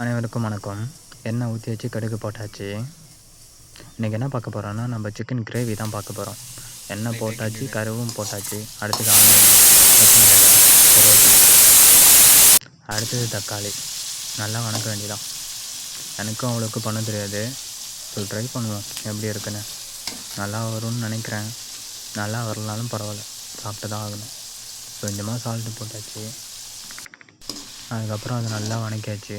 அனைவருக்கும் வணக்கம். எண்ணெய் ஊற்றி வச்சு கடுகு போட்டாச்சு. இன்றைக்கி என்ன பார்க்க போகிறோன்னா, நம்ம சிக்கன் கிரேவி தான் பார்க்க போகிறோம். எண்ணெய் போட்டாச்சு, கருவும் போட்டாச்சு. அடுத்தது ஆனியன், பச்சை மிளகாய், அடுத்தது தக்காளி நல்லா வணக்க வேண்டியதான். எனக்கும் அவ்வளோக்கு பண்ண தெரியாது. ஸோ ட்ரை பண்ணுவோம் எப்படி இருக்குன்னு. நல்லா வரும்னு நினைக்கிறேன். நல்லா வரலனாலும் பரவாயில்ல, சாப்பிட்டு தான் ஆகணும். ஸோ கொஞ்சமாக சால்ட்டு போட்டாச்சு. அதுக்கப்புறம் அதை நல்லா வணக்கியாச்சு.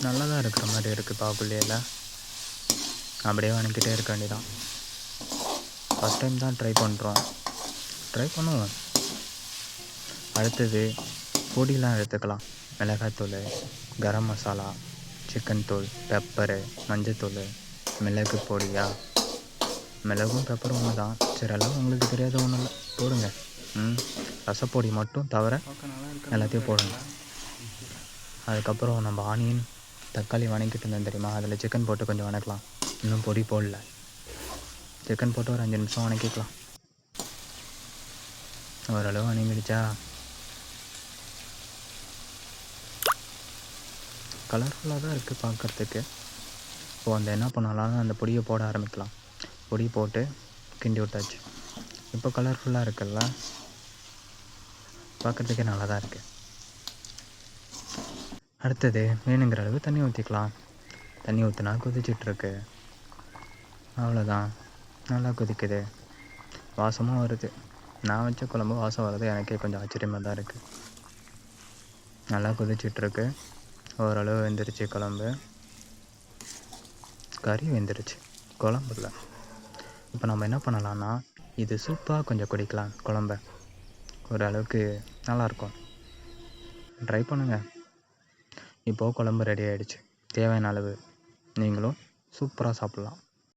நல்லா தான் இருக்கிற மாதிரி இருக்குது பார்க்கலையில. அப்படியே வணக்கிட்டே இருக்க வேண்டியதான். ஃபஸ்ட் டைம் தான் ட்ரை பண்ணுறோம், ட்ரை பண்ணுவோம். அடுத்தது பொடியெலாம் எடுத்துக்கலாம். மிளகாய்த்தூள், கரம் மசாலா, சிக்கன் தூள், பெப்பரு, மஞ்சத்தூள், மிளகு பொடியா. மிளகும் பெப்பரும் ஒன்று தான். சரி, எல்லாம் உங்களுக்கு தெரியாத ஒன்றும் இல்லை, போடுங்க. ரசப்பொடி மட்டும் தவிர எல்லாத்தையும் போடுங்க. அதுக்கப்புறம் நம்ம ஆனியன், தக்காளி வணக்கிட்டு இருந்தேன் தெரியுமா, அதில் சிக்கன் போட்டு கொஞ்சம் வணக்கலாம். இன்னும் பொடி போடல. சிக்கன் போட்டு ஒரு 5 நிமிஷம் வணக்கிக்கலாம். ஓரளவு வணங்கிடுச்சா, கலர்ஃபுல்லாக தான் இருக்குது பார்க்குறதுக்கு. இப்போ அந்த என்ன பண்ணலாம், அந்த பொடியை போட ஆரம்பிக்கலாம். பொடி போட்டு கிண்டி விட்டாச்சு. இப்போ கலர்ஃபுல்லாக இருக்குல்ல, பார்க்குறதுக்கே நல்லா தான் இருக்குது. அடுத்தது வேணுங்கிற அளவு தண்ணி ஊற்றிக்கலாம். தண்ணி ஊற்றினா கொதிச்சிட்ருக்கு. அவ்வளோதான், நல்லா கொதிக்குது, வாசமும் வருது. நான் வச்ச குழம்பு வாசம் வருது, எனக்கே கொஞ்சம் ஆச்சரியமாக தான் இருக்குது. நல்லா கொதிச்சிட்ருக்கு. ஓரளவு வெந்துருச்சு குழம்பு. கறி வெந்துருச்சு, குழம்பு இல்லை. இப்போ நம்ம என்ன பண்ணலான்னா, இது சூப்பாக கொஞ்சம் குடிக்கலாம். குழம்ப ஓரளவுக்கு நல்லாயிருக்கும், ட்ரை பண்ணுங்கள். இப்போது குழம்பு ரெடி ஆகிடுச்சு. தேவையான அளவு நீங்களும் சூப்பராக சாப்பிட்லாம்.